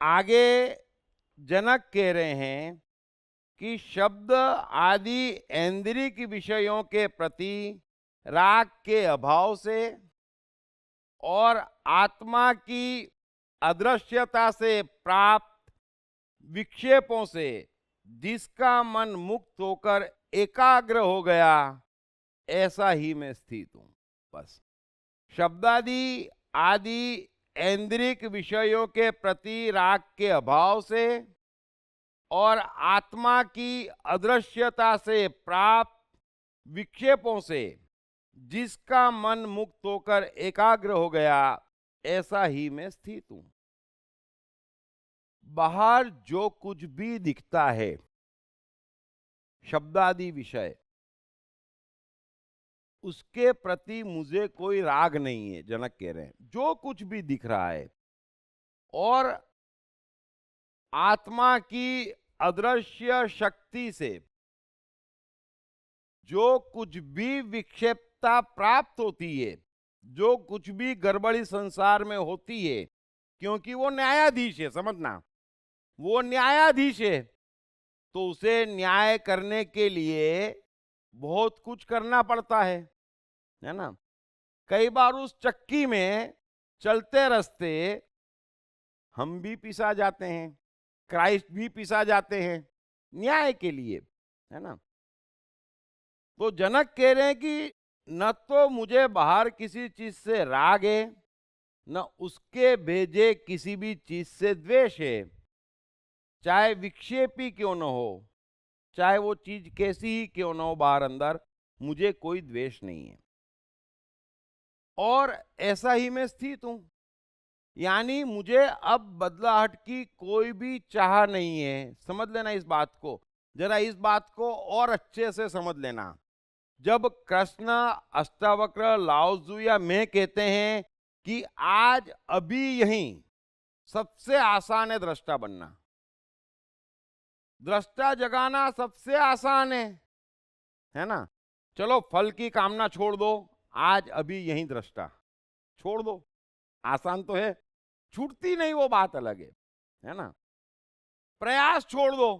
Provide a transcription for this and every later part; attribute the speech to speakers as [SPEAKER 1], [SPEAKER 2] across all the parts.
[SPEAKER 1] आगे जनक कह रहे हैं कि शब्द आदि ऐन्द्रिक विषयों के प्रति राग के अभाव से और आत्मा की अदृश्यता से प्राप्त विक्षेपों से जिसका मन मुक्त होकर एकाग्र हो गया, ऐसा ही मैं स्थित हूं। बस शब्दादि आदि ऐन्द्रिक विषयों के प्रति राग के अभाव से और आत्मा की अदृश्यता से प्राप्त विक्षेपों से जिसका मन मुक्त होकर एकाग्र हो गया, ऐसा ही मैं स्थित हूं। बाहर जो कुछ भी दिखता है, शब्दादि विषय, उसके प्रति मुझे कोई राग नहीं है। जनक कह रहे हैं जो कुछ भी दिख रहा है और आत्मा की अदृश्य शक्ति से जो कुछ भी विक्षेपता प्राप्त होती है, जो कुछ भी गड़बड़ी संसार में होती है, क्योंकि वो न्यायाधीश है, समझना, वो न्यायाधीश है, तो उसे न्याय करने के लिए बहुत कुछ करना पड़ता है ना। कई बार उस चक्की में चलते रास्ते हम भी पिसा जाते हैं, क्राइस्ट भी पिसा जाते हैं न्याय के लिए, है ना। तो जनक कह रहे हैं कि न तो मुझे बाहर किसी चीज से राग है, न उसके भेजे किसी भी चीज से द्वेष है। चाहे विक्षेपी क्यों न हो, चाहे वो चीज कैसी ही क्यों न हो, बाहर अंदर मुझे कोई द्वेष नहीं है और ऐसा ही मैं स्थित हूं। यानी मुझे अब बदलाहट की कोई भी चाह नहीं है। समझ लेना इस बात को, जरा इस बात को और अच्छे से समझ लेना। जब कृष्ण, अष्टावक्र, लाओजू या मैं कहते हैं कि आज अभी यहीं सबसे आसान है दृष्टा बनना, दृष्टा जगाना सबसे आसान है ना। चलो फल की कामना छोड़ दो, आज अभी यहीं दृष्टा छोड़ दो, आसान तो है, छूटती नहीं वो बात अलग है ना। प्रयास छोड़ दो,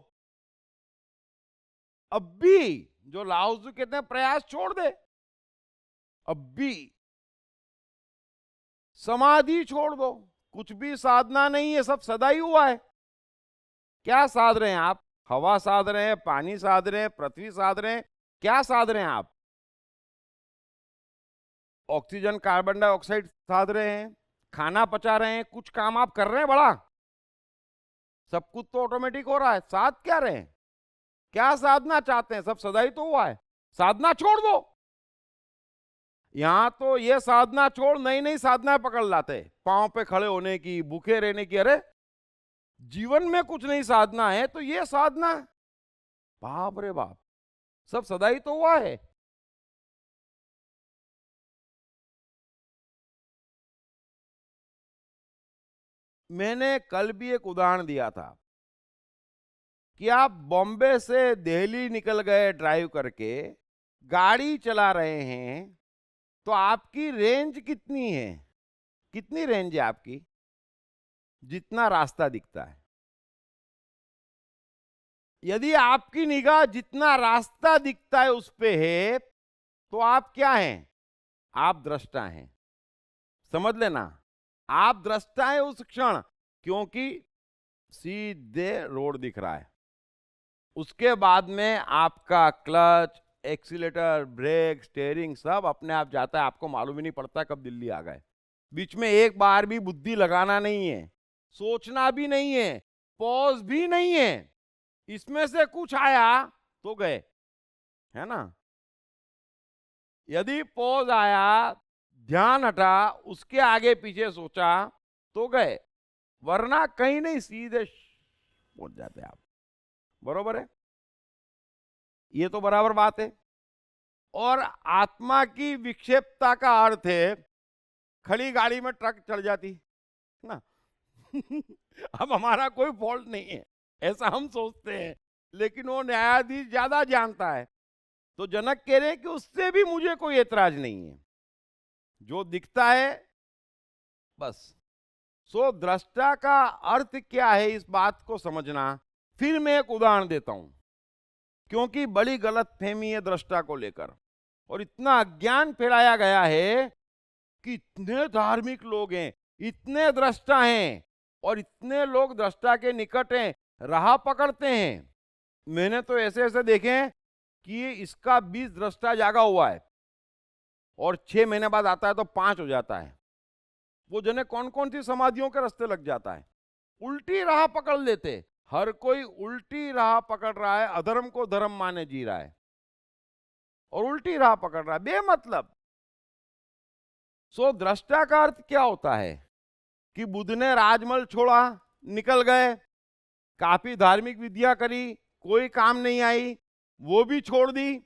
[SPEAKER 1] अब भी जो लाओजू कहते हैं प्रयास छोड़ दे, अब भी समाधि छोड़ दो, कुछ भी साधना नहीं है, सब सदा ही हुआ है। क्या साध रहे हैं आप? हवा साध रहे हैं, पानी साध रहे हैं, पृथ्वी साध रहे हैं, क्या साध रहे हैं आप? ऑक्सीजन, कार्बन डाइऑक्साइड साध रहे हैं, खाना पचा रहे हैं, कुछ काम आप कर रहे हैं बड़ा, सब कुछ तो ऑटोमेटिक हो रहा है, साध क्या रहे हैं? क्या साधना चाहते हैं? सब सदा ही तो हुआ है, साधना छोड़ दो। यहां तो ये साधना छोड़ नई नई साधना पकड़ लाते, पांव पे खड़े होने की, भूखे रहने की। अरे जीवन में कुछ नहीं साधना है तो ये साधना, बाप रे बाप, सब सदा ही तो हुआ है। मैंने कल भी एक उदाहरण दिया था कि आप बॉम्बे से दिल्ली निकल गए ड्राइव करके, गाड़ी चला रहे हैं, तो आपकी रेंज कितनी है? कितनी रेंज है आपकी? जितना रास्ता दिखता है। यदि आपकी निगाह जितना रास्ता दिखता है उस पे है, तो आप क्या हैं? आप दृष्टा हैं। समझ लेना, आप दृष्टा हैं उस क्षण, क्योंकि सीधे रोड दिख रहा है। उसके बाद में आपका क्लच, एक्सीलेटर, ब्रेक, स्टीयरिंग सब अपने आप जाता है, आपको मालूम ही नहीं पड़ता कब दिल्ली आ गए। बीच में एक बार भी बुद्धि लगाना नहीं है, सोचना भी नहीं है, पॉज भी नहीं है। इसमें से कुछ आया तो गए, है ना। यदि पॉज आया, ध्यान हटा, उसके आगे पीछे सोचा तो गए, वरना कहीं नहीं, सीधे पहुंच जाते आप। बरोबर है, ये तो बराबर बात है। और आत्मा की विक्षेपता का अर्थ है खड़ी गाड़ी में ट्रक चढ़ जाती ना। अब हमारा कोई फॉल्ट नहीं है, ऐसा हम सोचते हैं, लेकिन वो न्यायाधीश ज्यादा जानता है। तो जनक कह रहे हैं कि उससे भी मुझे कोई एतराज नहीं है। जो दिखता है बस सो दृष्टा का अर्थ क्या है, इस बात को समझना। फिर मैं एक उदाहरण देता हूं, क्योंकि बड़ी गलतफहमी है दृष्टा को लेकर, और इतना अज्ञान फैलाया गया है कि इतने धार्मिक लोग हैं, इतने दृष्टा हैं, और इतने लोग दृष्टा के निकट हैं, राह पकड़ते हैं। मैंने तो ऐसे ऐसे देखे हैं कि इसका 20 दृष्टा जागा हुआ है और 6 महीने बाद आता है तो 5 हो जाता है। वो जने कौन कौन सी समाधियों के रास्ते लग जाता है, उल्टी राह पकड़ लेते। हर कोई उल्टी राह पकड़ रहा है, अधर्म को धर्म माने जी रहा है और उल्टी राह पकड़ रहा है बेमतलब। सो दृष्टा का अर्थ क्या होता है कि बुद्ध ने राजमहल छोड़ा, निकल गए, काफी धार्मिक विद्या करी, कोई काम नहीं आई, वो भी छोड़ दी,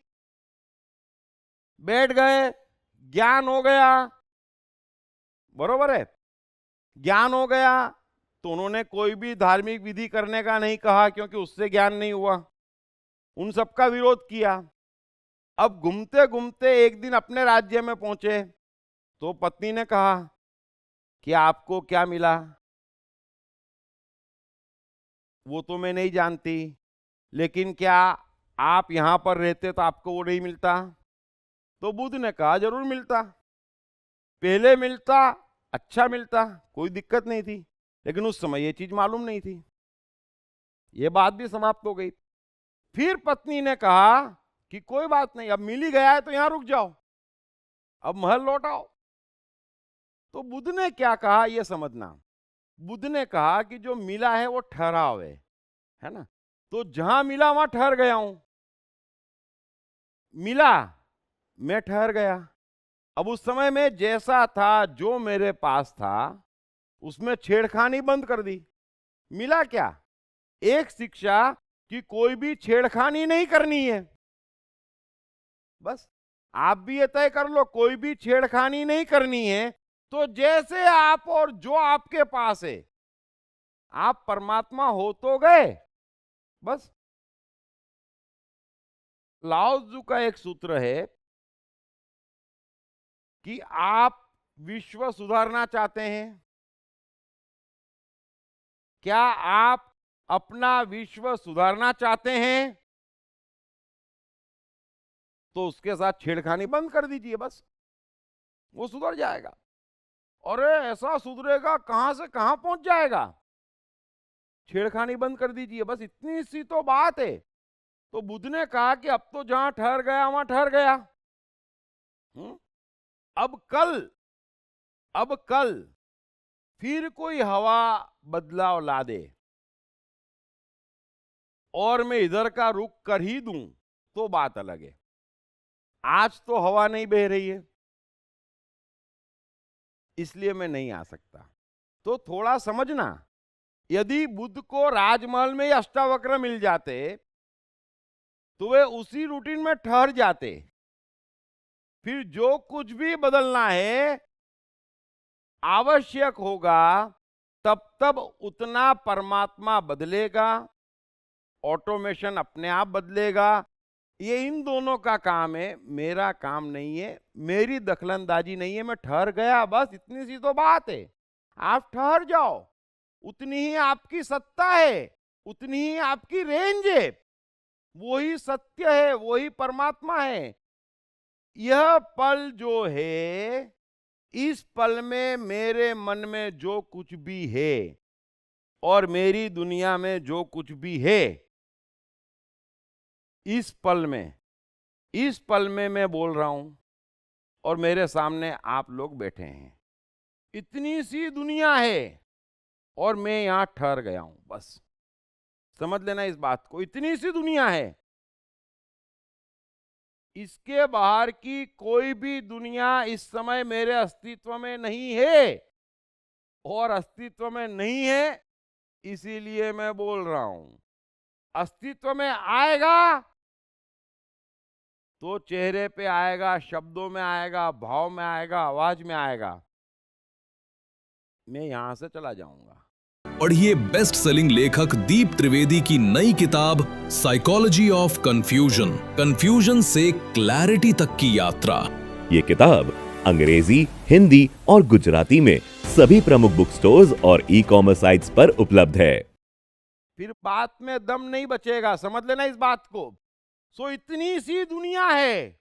[SPEAKER 1] बैठ गए, ज्ञान हो गया, बरोबर है, ज्ञान हो गया तो उन्होंने कोई भी धार्मिक विधि करने का नहीं कहा, क्योंकि उससे ज्ञान नहीं हुआ, उन सबका विरोध किया। अब घूमते घूमते एक दिन अपने राज्य में पहुंचे तो पत्नी ने कहा कि आपको क्या मिला? वो तो मैं नहीं जानती, लेकिन क्या आप यहां पर रहते तो आपको वो नहीं मिलता? तो बुद्ध ने कहा जरूर मिलता, पहले मिलता, अच्छा मिलता, कोई दिक्कत नहीं थी, लेकिन उस समय ये चीज मालूम नहीं थी। ये बात भी समाप्त हो गई। फिर पत्नी ने कहा कि कोई बात नहीं, अब मिल ही गया है तो यहां रुक जाओ, अब महल लौट आओ। तो बुद्ध ने क्या कहा ये समझना। बुद्ध ने कहा कि जो मिला है वो ठहराव है ना, तो जहां मिला वहां ठहर गया हूं। मिला, मैं ठहर गया। अब उस समय में जैसा था, जो मेरे पास था, उसमें छेड़खानी बंद कर दी। मिला क्या? एक शिक्षा कि कोई भी छेड़खानी नहीं करनी है। बस आप भी ये तय कर लो, कोई भी छेड़खानी नहीं करनी है। तो जैसे आप और जो आपके पास है, आप परमात्मा हो तो गए, बस। लाओ त्जू का एक सूत्र है कि आप विश्व सुधारना चाहते हैं, क्या आप अपना विश्व सुधारना चाहते हैं, तो उसके साथ छेड़खानी बंद कर दीजिए, बस वो सुधर जाएगा। अरे ऐसा सुधरेगा, कहां से कहां पहुंच जाएगा? छेड़खानी बंद कर दीजिए, बस इतनी सी तो बात है। तो बुद्ध ने कहा कि अब तो जहां ठहर गया वहां ठहर गया। अब कल फिर कोई हवा बदलाव ला दे और मैं इधर का रुख कर ही दूं तो बात अलग है। आज तो हवा नहीं बह रही है, इसलिए मैं नहीं आ सकता। तो थोड़ा समझना, यदि बुद्ध को राजमहल में अष्टावक्र मिल जाते तो वे उसी रूटीन में ठहर जाते। फिर जो कुछ भी बदलना है आवश्यक होगा, तब तब उतना परमात्मा बदलेगा, ऑटोमेशन अपने आप बदलेगा। ये इन दोनों का काम है, मेरा काम नहीं है, मेरी दखलंदाजी नहीं है। मैं ठहर गया, बस इतनी सी तो बात है। आप ठहर जाओ, उतनी ही आपकी सत्ता है, उतनी ही आपकी रेंज है। वही सत्य है, वही परमात्मा है। यह पल जो है, इस पल में मेरे मन में जो कुछ भी है और मेरी दुनिया में जो कुछ भी है, इस पल में मैं बोल रहा हूं और मेरे सामने आप लोग बैठे हैं। इतनी सी दुनिया है और मैं यहां ठहर गया हूं, बस समझ लेना इस बात को। इतनी सी दुनिया है, इसके बाहर की कोई भी दुनिया इस समय मेरे अस्तित्व में नहीं है, और अस्तित्व में नहीं है इसीलिए मैं बोल रहा हूं। अस्तित्व में आएगा तो चेहरे पे आएगा, शब्दों में आएगा, भाव में आएगा, आवाज में आएगा। मैं यहां से चला जाऊंगा।
[SPEAKER 2] पढ़िए बेस्ट सेलिंग लेखक दीप त्रिवेदी की नई किताब साइकोलॉजी ऑफ कंफ्यूजन, कंफ्यूजन से क्लैरिटी तक की यात्रा।
[SPEAKER 3] ये किताब अंग्रेजी, हिंदी और गुजराती में सभी प्रमुख बुक स्टोर्स और ई कॉमर्स साइट्स पर उपलब्ध है।
[SPEAKER 1] फिर बात में दम नहीं बचेगा, समझ लेना इस बात को। सो इतनी सी दुनिया है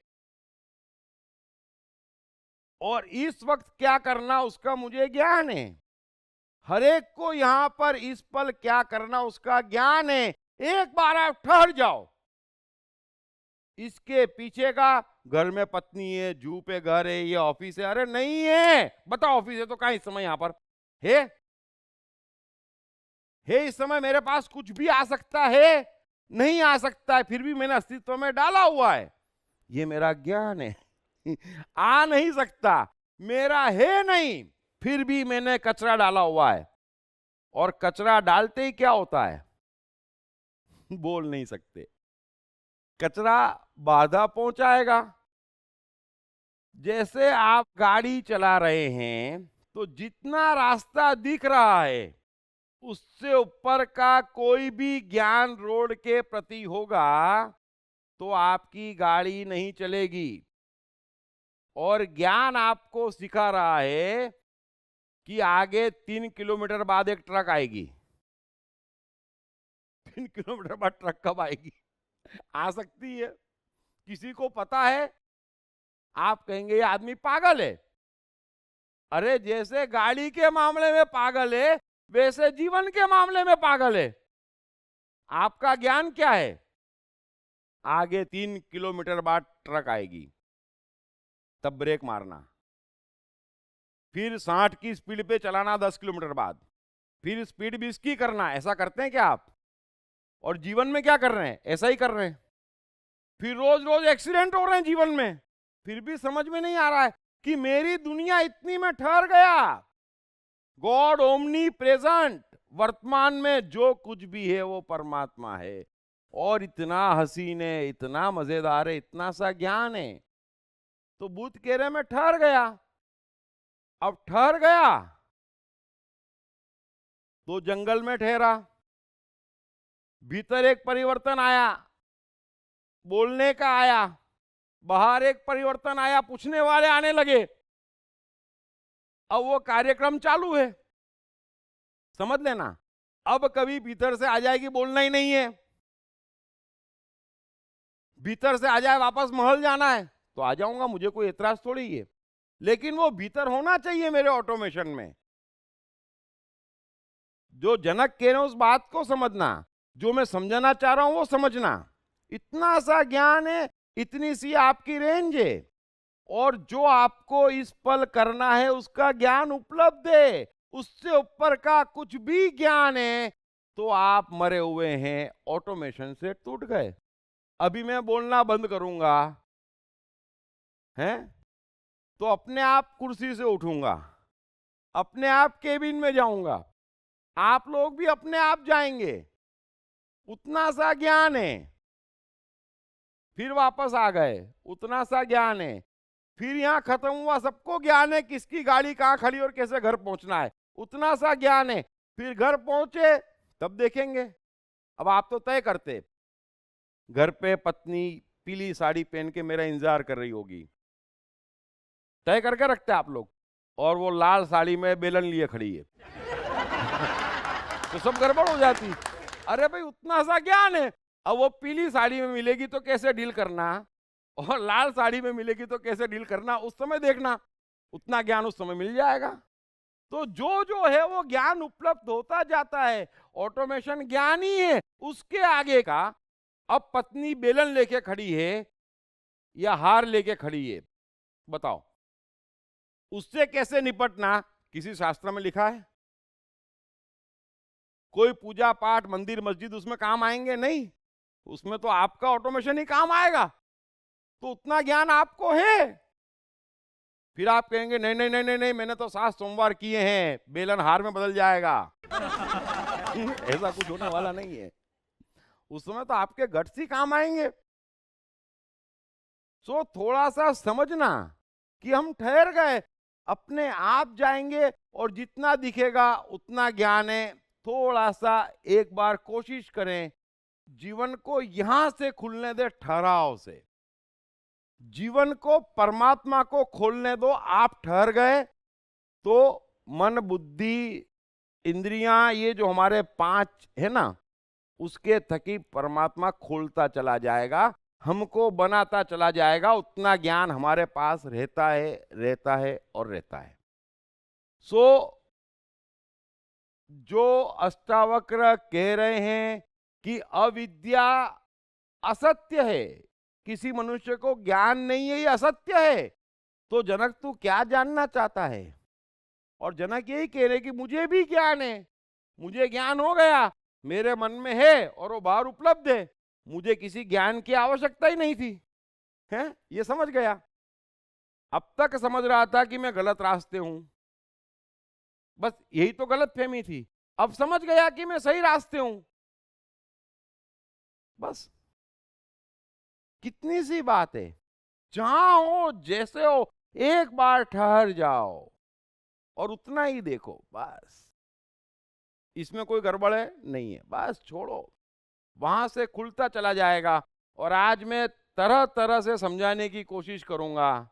[SPEAKER 1] और इस वक्त क्या करना उसका मुझे ज्ञान है। हर एक को यहां पर इस पल क्या करना उसका ज्ञान है। एक बार आप ठहर जाओ। इसके पीछे का घर में पत्नी है, जू पे घर है, ये ऑफिस है, अरे नहीं है। बताओ ऑफिस है तो कहां इस समय यहां पर है? इस समय मेरे पास कुछ भी आ सकता है, नहीं आ सकता है, फिर भी मैंने अस्तित्व में डाला हुआ है। ये मेरा ज्ञान है। आ नहीं सकता, मेरा है नहीं, फिर भी मैंने कचरा डाला हुआ है। और कचरा डालते ही क्या होता है? बोल नहीं सकते। कचरा बाधा पहुंचाएगा। जैसे आप गाड़ी चला रहे हैं तो जितना रास्ता दिख रहा है उससे ऊपर का कोई भी ज्ञान रोड के प्रति होगा तो आपकी गाड़ी नहीं चलेगी। और ज्ञान आपको सिखा रहा है कि आगे 3 किलोमीटर बाद एक ट्रक आएगी। 3 किलोमीटर बाद ट्रक कब आएगी? आ सकती है, किसी को पता है? आप कहेंगे ये आदमी पागल है। अरे जैसे गाड़ी के मामले में पागल है वैसे जीवन के मामले में पागल है। आपका ज्ञान क्या है? आगे 3 किलोमीटर बाद ट्रक आएगी, तब ब्रेक मारना। फिर 60 की स्पीड पे चलाना 10 किलोमीटर बाद, फिर स्पीड 20 की करना। ऐसा करते हैं क्या आप? और जीवन में क्या कर रहे हैं? ऐसा ही कर रहे हैं। फिर रोज रोज एक्सीडेंट हो रहे हैं जीवन में, फिर भी समझ में नहीं आ रहा है कि मेरी दुनिया इतनी में ठहर गया। गॉड ओमनी प्रेजेंट, वर्तमान में जो कुछ भी है वो परमात्मा है। और इतना हसीन है, इतना मजेदार है, इतना सा ज्ञान है। तो बुद्ध कह रहे मैं ठहर गया। अब ठहर गया तो जंगल में ठहरा, भीतर एक परिवर्तन आया, बोलने का आया, बाहर एक परिवर्तन आया, पूछने वाले आने लगे। अब वो कार्यक्रम चालू है, समझ लेना। अब कभी भीतर से आ जाएगी बोलना ही नहीं है, भीतर से आ जाए वापस महल जाना है तो आ जाऊंगा, मुझे कोई एतराज थोड़ी है। लेकिन वो भीतर होना चाहिए मेरे ऑटोमेशन में। जो जनक कह रहे हैं उस बात को समझना, जो मैं समझाना चाह रहा हूं वो समझना। इतना सा ज्ञान है, इतनी सी आपकी रेंज है, और जो आपको इस पल करना है उसका ज्ञान उपलब्ध है। उससे ऊपर का कुछ भी ज्ञान है तो आप मरे हुए हैं, ऑटोमेशन से टूट गए। अभी मैं बोलना बंद करूंगा हैं तो अपने आप कुर्सी से उठूंगा, अपने आप केबिन में जाऊंगा, आप लोग भी अपने आप जाएंगे। उतना सा ज्ञान है। फिर वापस आ गए, उतना सा ज्ञान है। फिर यहां खत्म हुआ, सबको ज्ञान है किसकी गाड़ी कहां खड़ी और कैसे घर पहुंचना है, उतना सा ज्ञान है। फिर घर पहुंचे तब देखेंगे। अब आप तो तय करते, घर पे पत्नी पीली साड़ी पहन के मेरा इंतजार कर रही होगी, तय करके रखते आप लोग, और वो लाल साड़ी में बेलन लिए खड़ी है। तो सब गड़बड़ हो जाती। अरे भाई उतना सा ज्ञान है। अब वो पीली साड़ी में मिलेगी तो कैसे डील करना, और लाल साड़ी में मिलेगी तो कैसे डील करना, उस समय देखना। उतना ज्ञान उस समय मिल जाएगा। तो जो जो है वो ज्ञान उपलब्ध होता जाता है। ऑटोमेशन ज्ञान ही है। उसके आगे का, अब पत्नी बेलन लेके खड़ी है या हार लेके खड़ी है, बताओ उससे कैसे निपटना? किसी शास्त्र में लिखा है? कोई पूजा पाठ मंदिर मस्जिद उसमें काम आएंगे? नहीं, उसमें तो आपका ऑटोमेशन ही काम आएगा। तो उतना ज्ञान आपको है। फिर आप कहेंगे नहीं नहीं नहीं नहीं नहीं, मैंने तो 7 सोमवार किए हैं, बेलन हार में बदल जाएगा। ऐसा कुछ होने वाला नहीं है। उस समय तो आपके गट्स ही काम आएंगे। सो थोड़ा सा समझना कि हम ठहर गए, अपने आप जाएंगे, और जितना दिखेगा उतना ज्ञान है। थोड़ा सा एक बार कोशिश करें, जीवन को यहां से खुलने दे, ठहराव से जीवन को परमात्मा को खोलने दो। आप ठहर गए तो मन बुद्धि इंद्रियां, ये जो हमारे 5 है ना, उसके थकी परमात्मा खोलता चला जाएगा, हमको बनाता चला जाएगा। उतना ज्ञान हमारे पास रहता है, रहता है और रहता है। सो जो अष्टावक्र कह रहे हैं कि अविद्या असत्य है, किसी मनुष्य को ज्ञान नहीं है, ये असत्य है, तो जनक तू क्या जानना चाहता है? और जनक यही कह रहे कि मुझे भी ज्ञान है, मुझे ज्ञान हो गया, मेरे मन में है और वो बाहर उपलब्ध है, मुझे किसी ज्ञान की आवश्यकता ही नहीं थी। है, ये समझ गया। अब तक समझ रहा था कि मैं गलत रास्ते हूं, बस यही तो गलत फहमी थी। अब समझ गया कि मैं सही रास्ते हूं, बस। कितनी सी बात है, जहां हो जैसे हो, एक बार ठहर जाओ और उतना ही देखो, बस। इसमें कोई गड़बड़ है नहीं है, बस छोड़ो, वहां से खुलता चला जाएगा। और आज मैं तरह तरह से समझाने की कोशिश करूंगा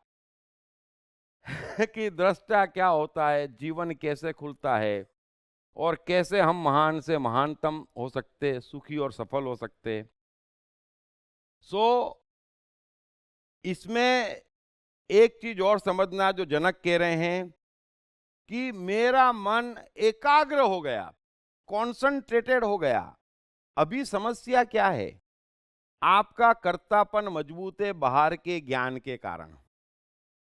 [SPEAKER 1] कि दृष्टा क्या होता है, जीवन कैसे खुलता है, और कैसे हम महान से महानतम हो सकते, सुखी और सफल हो सकते। सो इसमें एक चीज और समझना, जो जनक कह रहे हैं कि मेरा मन एकाग्र हो गया, कॉन्संट्रेटेड हो गया। अभी समस्या क्या है? आपका कर्तापन मजबूत है बाहर के ज्ञान के कारण,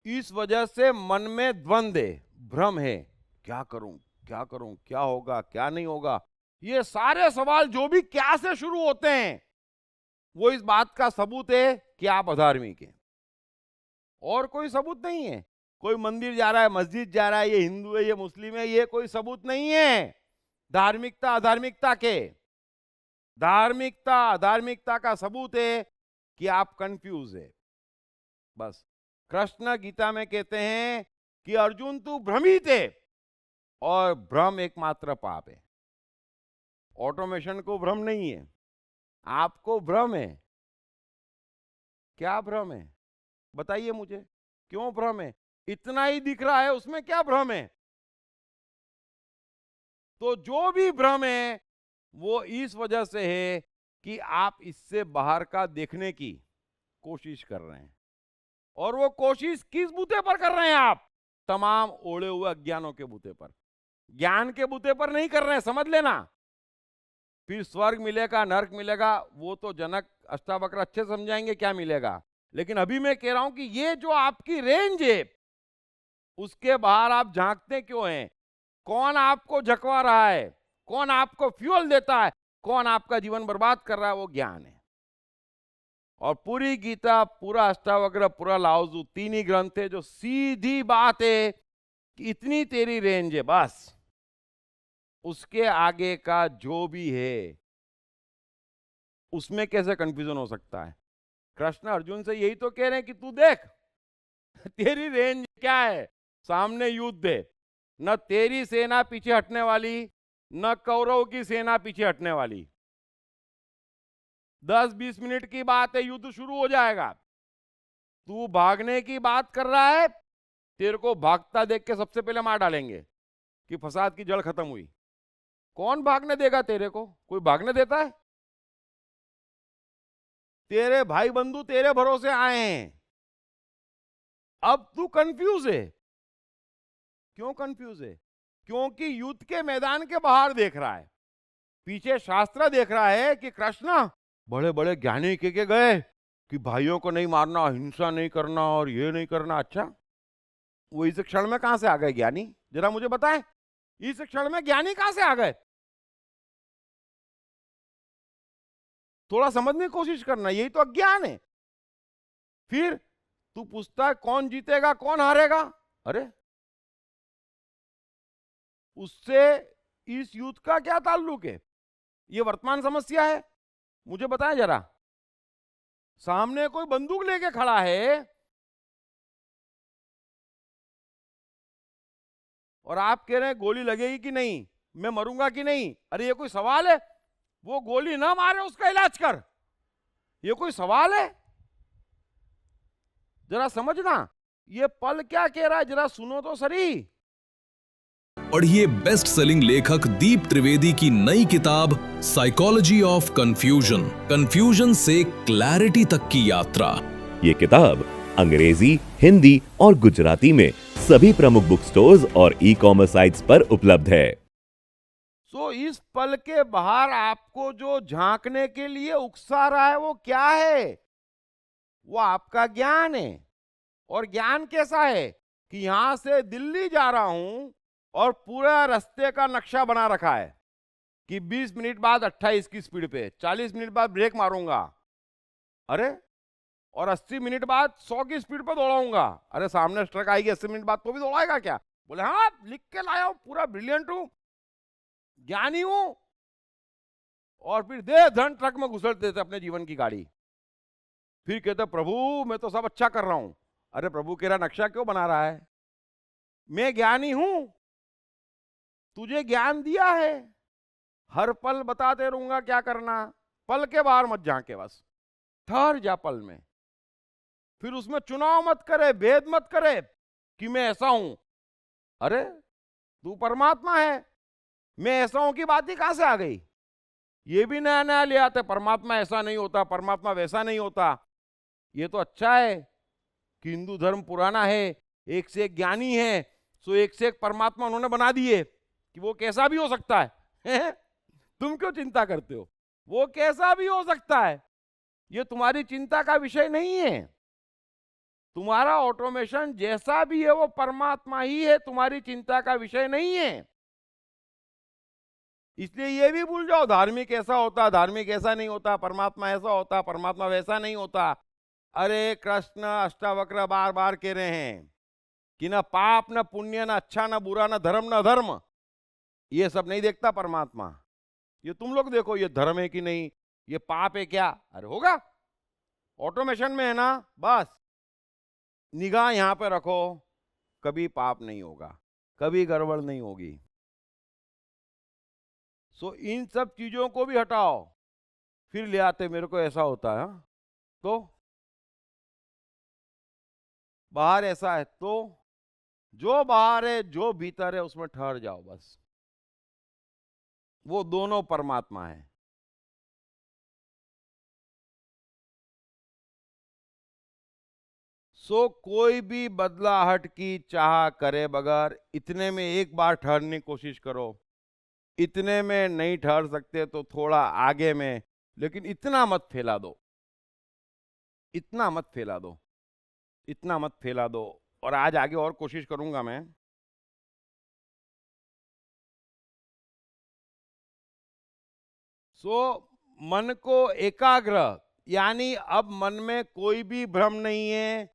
[SPEAKER 1] इस वजह से मन में द्वंद्व है, भ्रम है, क्या करूं, क्या करूं, क्या होगा, क्या नहीं होगा। ये सारे सवाल जो भी क्या से शुरू होते हैं, वो इस बात का सबूत है कि आप अधार्मिक हैं, और कोई सबूत नहीं है। कोई मंदिर जा रहा है, मस्जिद जा रहा है, ये हिंदू है, ये मुस्लिम है, ये कोई सबूत नहीं है धार्मिकता अधार्मिकता के। धार्मिकता अधार्मिकता का सबूत है कि आप कंफ्यूज है, बस। कृष्ण गीता में कहते हैं कि अर्जुन तू भ्रमित है, और भ्रम एकमात्र पाप है। ऑटोमेशन को भ्रम नहीं है, आपको भ्रम है। क्या भ्रम है? बताइए मुझे, क्यों भ्रम है? इतना ही दिख रहा है, उसमें क्या भ्रम है? तो जो भी भ्रम है वो इस वजह से है कि आप इससे बाहर का देखने की कोशिश कर रहे हैं। और वो कोशिश किस बूते पर कर रहे हैं आप? तमाम ओढ़े हुए अज्ञानों के बूते पर, ज्ञान के बूते पर नहीं कर रहे हैं, समझ लेना। फिर स्वर्ग मिलेगा, नरक मिलेगा, वो तो जनक अष्टावक्र अच्छे समझाएंगे क्या मिलेगा। लेकिन अभी मैं कह रहा हूं कि ये जो आपकी रेंज है, उसके बाहर आप झांकते क्यों हैं? कौन आपको झकवा रहा है, कौन आपको फ्यूल देता है, कौन आपका जीवन बर्बाद कर रहा है? वो ज्ञान है। और पूरी गीता, पूरा अष्टावक्र, पूरा लाओजू, 3 ही ग्रंथ है जो सीधी बात है कि इतनी तेरी रेंज है, बस। उसके आगे का जो भी है उसमें कैसे कंफ्यूजन हो सकता है? कृष्ण अर्जुन से यही तो कह रहे हैं कि तू देख तेरी रेंज क्या है, सामने युद्ध है, न तेरी सेना पीछे हटने वाली, न कौरव की सेना पीछे हटने वाली। 10-20 मिनट की बात है, युद्ध शुरू हो जाएगा। तू भागने की बात कर रहा है, तेरे को भागता देख के सबसे पहले मार डालेंगे कि फसाद की जड़ खत्म हुई। कौन भागने देगा तेरे को? कोई भागने देता है? तेरे भाई बंधु तेरे भरोसे आए हैं, अब तू कंफ्यूज है। क्यों कंफ्यूज है? क्योंकि युद्ध के मैदान के बाहर देख रहा है, पीछे शास्त्र देख रहा है कि कृष्ण बड़े बड़े ज्ञानी के गए कि भाइयों को नहीं मारना, हिंसा नहीं करना और ये नहीं करना। अच्छा, वो इस क्षण में कहां से आ गए ज्ञानी? जरा मुझे बताएं, इस क्षण में ज्ञानी कहां से आ गए? थोड़ा समझने की कोशिश करना, यही तो अज्ञान है। फिर तू पूछता है कौन जीतेगा कौन हारेगा? अरे, उससे इस युद्ध का क्या ताल्लुक है? ये वर्तमान समस्या है, मुझे बताएं जरा। सामने कोई बंदूक लेके खड़ा है और आप कह रहे हैं गोली लगेगी कि नहीं, मैं मरूंगा कि नहीं। अरे ये कोई सवाल है? वो गोली ना मारे उसका इलाज कर, ये कोई सवाल है? जरा समझना, ये पल क्या कह रहा है, जरा सुनो तो सही।
[SPEAKER 2] पढ़िए बेस्ट सेलिंग लेखक दीप त्रिवेदी की नई किताब साइकोलॉजी ऑफ कंफ्यूजन, कंफ्यूजन से क्लैरिटी तक की यात्रा।
[SPEAKER 3] ये किताब अंग्रेजी, हिंदी और गुजराती में सभी प्रमुख बुक स्टोर्स और ई कॉमर्स साइट्स पर उपलब्ध है।
[SPEAKER 1] सो इस पल के बाहर आपको जो झांकने के लिए उकसा रहा है वो क्या है? वो आपका ज्ञान है। और ज्ञान कैसा है कि यहां से दिल्ली जा रहा हूं और पूरा रास्ते का नक्शा बना रखा है कि 20 मिनट बाद 28 की स्पीड पे, 40 मिनट बाद ब्रेक मारूंगा, अरे, और 80 मिनट बाद 100 की स्पीड पर दौड़ाऊंगा, अरे सामने ट्रक आएगी 80 मिनट बाद तो भी दौड़ाएगा क्या? बोले हाँ, लिख के लाया हूं, पूरा ब्रिलियंट हूं, ज्ञानी हूं। और फिर दे धन ट्रक में घुसड़ देते अपने जीवन की गाड़ी। फिर कहते प्रभु मैं तो सब अच्छा कर रहा हूं। अरे प्रभु कह रहा नक्शा क्यों बना रहा है? मैं ज्ञानी हूं, तुझे ज्ञान दिया है, हर पल बताते रहूंगा क्या करना, पल के बाहर मत झांके, बस ठहर जा पल में। फिर उसमें चुनाव मत करे, भेद मत करे कि मैं ऐसा हूं। अरे तू परमात्मा है, मैं ऐसा हूं की बात ही कहां से आ गई? ये भी नया नया ले आते, परमात्मा ऐसा नहीं होता, परमात्मा वैसा नहीं होता। ये तो अच्छा है कि हिंदू धर्म पुराना है, एक से एक ज्ञानी है, सो एक से एक परमात्मा उन्होंने बना दिए कि वो कैसा भी हो सकता है। तुम क्यों चिंता करते हो? वो कैसा भी हो सकता है, ये तुम्हारी चिंता का विषय नहीं है। तुम्हारा ऑटोमेशन जैसा भी है वो परमात्मा ही है, तुम्हारी चिंता का विषय नहीं है। इसलिए ये भी भूल जाओ धार्मिक ऐसा होता, धार्मिक ऐसा नहीं होता, परमात्मा ऐसा होता, परमात्मा वैसा नहीं होता। अरे कृष्ण अष्टावक्र बार बार कह रहे हैं कि ना पाप ना पुण्य ना अच्छा ना बुरा ना धर्म ना धर्म, ये सब नहीं देखता परमात्मा। ये तुम लोग देखो, ये धर्म है कि नहीं, ये पाप है क्या? अरे होगा, ऑटोमेशन में है ना, बस निगाह यहां पे रखो, कभी पाप नहीं होगा, कभी गड़बड़ नहीं होगी। सो इन सब चीजों को भी हटाओ, फिर ले आते मेरे को ऐसा होता है, हाँ? तो बाहर ऐसा है, तो जो बाहर है जो भीतर है उसमें ठहर जाओ, बस वो दोनों परमात्मा है। सो कोई भी बदलाहट की चाह करे बगैर इतने में एक बार ठहरने की कोशिश करो। इतने में नहीं ठहर सकते तो थोड़ा आगे में, लेकिन इतना मत फैला दो, इतना मत फैला दो, इतना मत फैला दो। और आज आगे और कोशिश करूंगा मैं। सो मन को एकाग्र, यानी अब मन में कोई भी भ्रम नहीं है।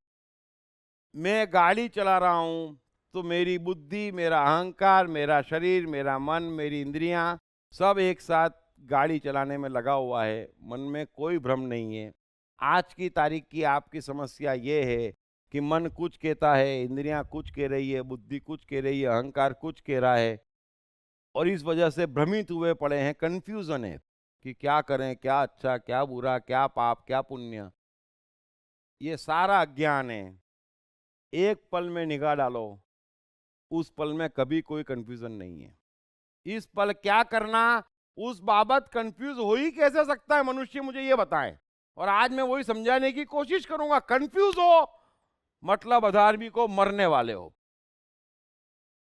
[SPEAKER 1] मैं गाड़ी चला रहा हूं तो मेरी बुद्धि, मेरा अहंकार, मेरा शरीर, मेरा मन, मेरी इंद्रियां सब एक साथ गाड़ी चलाने में लगा हुआ है, मन में कोई भ्रम नहीं है। आज की तारीख की आपकी समस्या ये है कि मन कुछ कहता है, इंद्रियां कुछ कह रही है, बुद्धि कुछ कह रही है, अहंकार कुछ कह रहा है, और इस वजह से भ्रमित हुए पड़े हैं, कंफ्यूजन है कि क्या करें, क्या अच्छा, क्या बुरा, क्या पाप, क्या पुण्य। ये सारा अज्ञान है। एक पल में निगाह डालो, उस पल में कभी कोई कंफ्यूजन नहीं है। इस पल क्या करना, उस बाबत कंफ्यूज हो ही कैसे सकता है मनुष्य, मुझे ये बताएं। और आज मैं वही समझाने की कोशिश करूंगा। कंफ्यूज हो मतलब अधार्मिक को मरने वाले हो।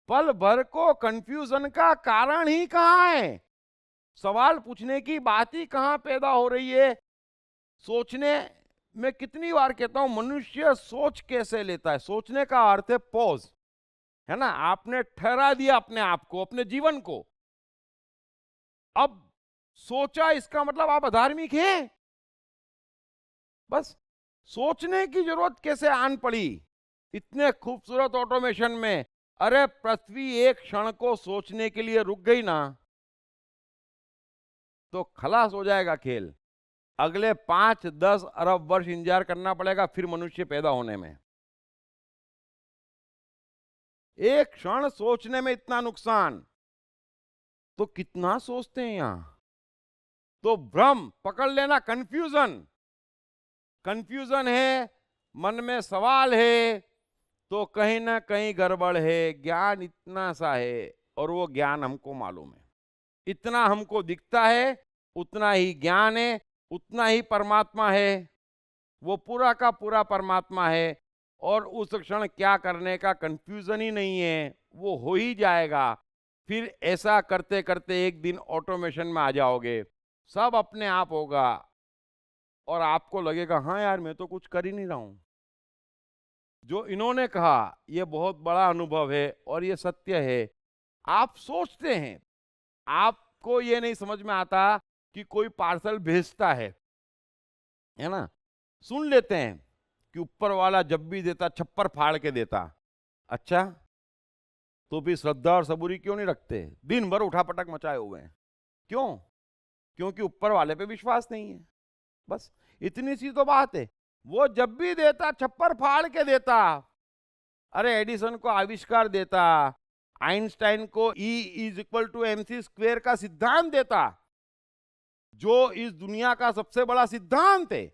[SPEAKER 1] पल भर को कंफ्यूजन का कारण ही कहां है? सवाल पूछने की बात ही कहां पैदा हो रही है? सोचने में कितनी बार कहता हूं मनुष्य सोच कैसे लेता है? सोचने का अर्थ है पॉज, है ना? आपने ठहरा दिया अपने आप को, अपने जीवन को। अब सोचा इसका मतलब आप अधार्मिक हैं? बस सोचने की जरूरत कैसे आन पड़ी इतने खूबसूरत ऑटोमेशन में? अरे पृथ्वी एक क्षण को सोचने के लिए रुक गई ना तो खलास हो जाएगा खेल। अगले 5-10 अरब वर्ष इंतजार करना पड़ेगा फिर मनुष्य पैदा होने में। एक क्षण सोचने में इतना नुकसान, तो कितना सोचते हैं यहां? तो भ्रम पकड़ लेना, कंफ्यूजन। कंफ्यूजन है, मन में सवाल है, तो कहीं ना कहीं गड़बड़ है। ज्ञान इतना सा है और वो ज्ञान हमको मालूम है, इतना हमको दिखता है, उतना ही ज्ञान है, उतना ही परमात्मा है। वो पूरा का पूरा परमात्मा है और उस क्षण क्या करने का कंफ्यूजन ही नहीं है, वो हो ही जाएगा। फिर ऐसा करते करते एक दिन ऑटोमेशन में आ जाओगे, सब अपने आप होगा और आपको लगेगा हाँ यार मैं तो कुछ कर ही नहीं रहा हूं। जो इन्होंने कहा ये बहुत बड़ा अनुभव है और ये सत्य है। आप सोचते हैं, आपको ये नहीं समझ में आता कि कोई पार्सल भेजता है ना। सुन लेते हैं कि ऊपर वाला जब भी देता छप्पर फाड़ के देता। अच्छा, तो भी श्रद्धा और सबूरी क्यों नहीं रखते? दिन भर उठापटक मचाए हुए हैं, क्यों? क्योंकि ऊपर वाले पे विश्वास नहीं है। बस इतनी सी तो बात है। वो जब भी देता छप्पर फाड़ के देता। अरे एडिसन को आविष्कार देता, आइंस्टाइन को E=mc² का सिद्धांत देता, जो इस दुनिया का सबसे बड़ा सिद्धांत है।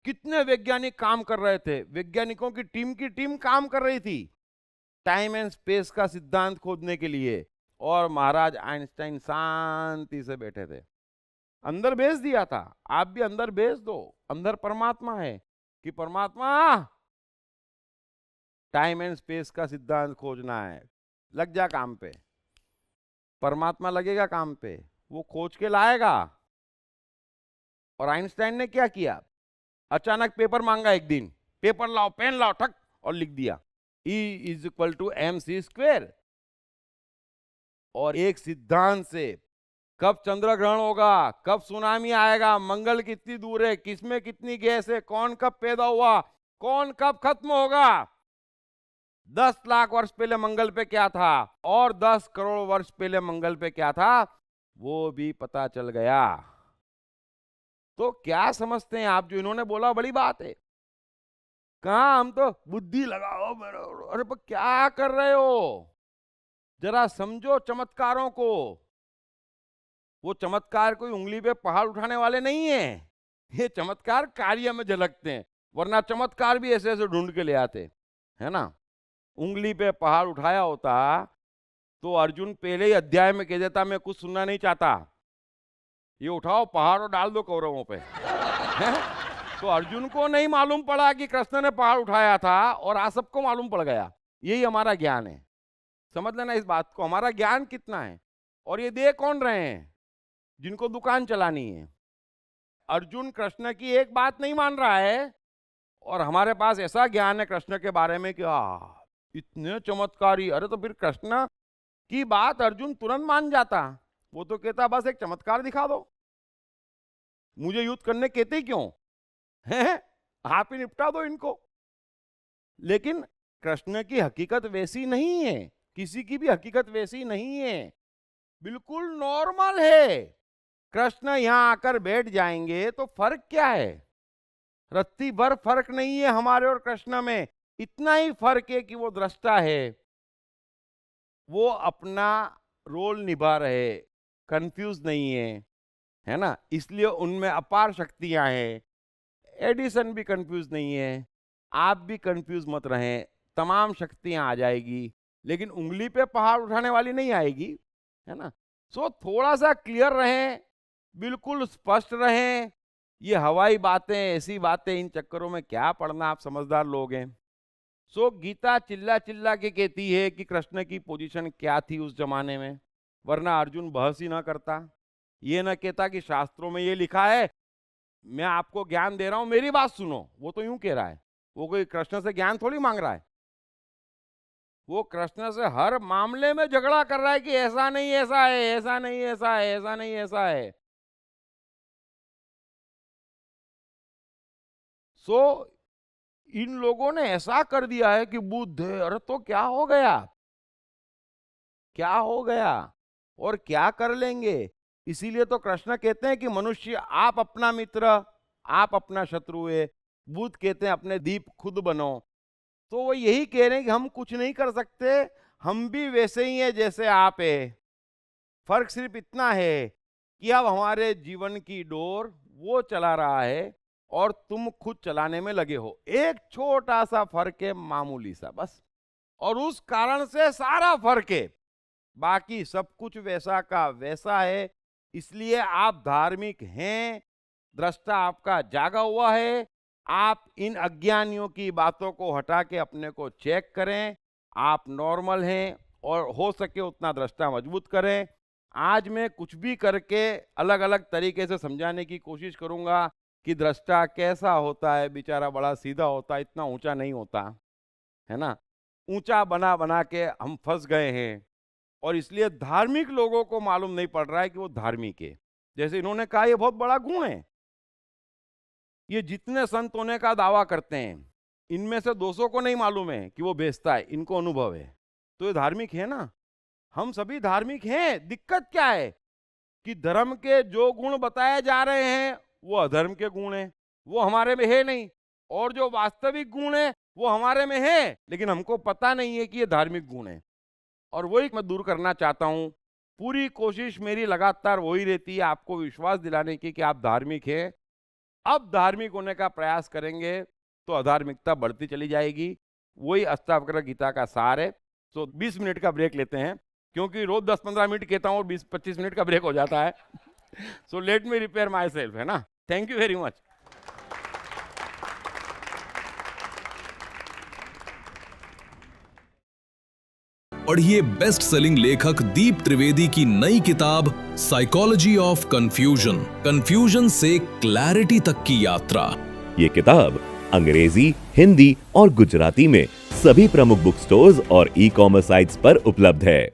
[SPEAKER 1] कितने वैज्ञानिक काम कर रहे थे, वैज्ञानिकों की टीम काम कर रही थी टाइम एंड स्पेस का सिद्धांत खोजने के लिए, और महाराज आइंस्टाइन शांति से बैठे थे। अंदर भेज दिया था, आप भी अंदर भेज दो। अंदर परमात्मा है कि परमात्मा टाइम एंड स्पेस का सिद्धांत खोजना है, लग जा काम पे। परमात्मा लगेगा काम पे, वो खोज के लाएगा। और आइंस्टाइन ने क्या किया? अचानक पेपर मांगा एक दिन, पेपर लाओ, पेन लाओ, ठक, और लिख दिया E=mc²। और एक सिद्धांत से कब चंद्र ग्रहण होगा, कब सुनामी आएगा, मंगल कितनी दूर है, किसमें कितनी गैस है, कौन कब पैदा हुआ, कौन कब खत्म होगा, 10 लाख वर्ष पहले मंगल पे क्या था और 10 करोड़ वर्ष पहले मंगल पे क्या था, वो भी पता चल गया। तो क्या समझते हैं आप? जो इन्होंने बोला बड़ी बात है। कहा हम तो बुद्धि लगाओ मेरे, अरे पर क्या कर रहे हो? जरा समझो चमत्कारों को। वो चमत्कार कोई उंगली पे पहाड़ उठाने वाले नहीं है, ये चमत्कार कार्य में झलकते हैं। वरना चमत्कार भी ऐसे ऐसे ढूंढ के ले आते, है ना। उंगली पे पहाड़ उठाया होता तो अर्जुन पहले ही अध्याय में कह देता मैं कुछ सुनना नहीं चाहता, ये उठाओ पहाड़ और डाल दो कौरवों पे। तो अर्जुन को नहीं मालूम पड़ा कि कृष्ण ने पहाड़ उठाया था और आज सबको मालूम पड़ गया। यही हमारा ज्ञान है, समझ लेना इस बात को। हमारा ज्ञान कितना है। और ये दे कौन रहे हैं? जिनको दुकान चलानी है। अर्जुन कृष्ण की एक बात नहीं मान रहा है और हमारे पास ऐसा ज्ञान है कृष्ण के बारे में कि इतने चमत्कारी। अरे तो फिर कृष्ण की बात अर्जुन तुरंत मान जाता। वो तो कहता बस एक चमत्कार दिखा दो, मुझे युद्ध करने कहते ही क्यों हैं, आप ही निपटा दो इनको। लेकिन कृष्ण की हकीकत वैसी नहीं है, किसी की भी हकीकत वैसी नहीं है, बिल्कुल नॉर्मल है। कृष्ण यहां आकर बैठ जाएंगे तो फर्क क्या है? रत्ती भर फर्क नहीं है हमारे और कृष्ण में। इतना ही फर्क है कि वो दृष्टा है, वो अपना रोल निभा रहे, कंफ्यूज नहीं है ना। इसलिए उनमें अपार शक्तियां हैं। एडिसन भी कंफ्यूज नहीं है, आप भी कंफ्यूज मत रहें, तमाम शक्तियां आ जाएगी, लेकिन उंगली पे पहाड़ उठाने वाली नहीं आएगी, है ना। सो थोड़ा सा क्लियर रहें, बिल्कुल स्पष्ट रहें। ये हवाई बातें, ऐसी बातें, इन चक्करों में क्या पढ़ना, आप समझदार लोग हैं। सो गीता चिल्ला चिल्ला के कहती है कि कृष्ण की पोजीशन क्या थी उस जमाने में, वरना अर्जुन बहस ही ना करता। ये ना कहता कि शास्त्रों में ये लिखा है, मैं आपको ज्ञान दे रहा हूं, मेरी बात सुनो। वो तो यूं कह रहा है, वो कोई कृष्ण से ज्ञान थोड़ी मांग रहा है। वो कृष्ण से हर मामले में झगड़ा कर रहा है कि ऐसा नहीं ऐसा है, ऐसा नहीं ऐसा है, ऐसा नहीं ऐसा है। सो इन लोगों ने ऐसा कर दिया है कि बुद्ध है, अरे तो क्या हो गया, क्या हो गया और क्या कर लेंगे। इसीलिए तो कृष्ण कहते हैं कि मनुष्य आप अपना मित्र, आप अपना शत्रु है। बुद्ध कहते हैं अपने दीप खुद बनो। तो वो यही कह रहे हैं कि हम कुछ नहीं कर सकते, हम भी वैसे ही हैं जैसे आप है। फर्क सिर्फ इतना है कि अब हमारे जीवन की डोर वो चला रहा है और तुम खुद चलाने में लगे हो। एक छोटा सा फर्क है, मामूली सा बस, और उस कारण से सारा फर्क है। बाकी सब कुछ वैसा का वैसा है। इसलिए आप धार्मिक हैं, दृष्टा आपका जागा हुआ है। आप इन अज्ञानियों की बातों को हटा के अपने को चेक करें। आप नॉर्मल हैं और हो सके उतना दृष्टा मजबूत करें। आज मैं कुछ भी करके अलग अलग तरीके से समझाने की कोशिश करूंगा कि दृष्टा कैसा होता है। बेचारा बड़ा सीधा होता है, इतना ऊंचा नहीं होता है ना। ऊंचा बना बना के हम फंस गए हैं, और इसलिए धार्मिक लोगों को मालूम नहीं पड़ रहा है कि वो धार्मिक है। जैसे इन्होंने कहा, ये बहुत बड़ा गुण है। ये जितने संत होने का दावा करते हैं, इनमें से 200 को नहीं मालूम है कि वो बेचता है, इनको अनुभव है। तो ये धार्मिक है ना। हम सभी धार्मिक हैं। दिक्कत क्या है कि धर्म के जो गुण बताए जा रहे हैं वो अधर्म के गुण हैं, वो हमारे में है नहीं। और जो वास्तविक गुण है वो हमारे में है, लेकिन हमको पता नहीं है कि ये धार्मिक गुण है। और वही मैं दूर करना चाहता हूं। पूरी कोशिश मेरी लगातार वही रहती है, आपको विश्वास दिलाने की कि आप धार्मिक हैं। अब धार्मिक होने का प्रयास करेंगे तो अधार्मिकता बढ़ती चली जाएगी। वही अष्टावक्र गीता का सार है। तो 20 मिनट का ब्रेक लेते हैं, क्योंकि रोज 10-15 मिनट कहता हूँ और 20-25 मिनट का ब्रेक हो जाता है। So let me repair my self, है ना। Thank you very much.
[SPEAKER 2] पढ़िए बेस्ट सेलिंग लेखक दीप त्रिवेदी की नई किताब साइकोलॉजी ऑफ कंफ्यूजन, कंफ्यूजन से क्लैरिटी तक की यात्रा।
[SPEAKER 3] ये किताब अंग्रेजी, हिंदी और गुजराती में सभी प्रमुख बुक स्टोर्स और ई-कॉमर्स साइट्स पर उपलब्ध है।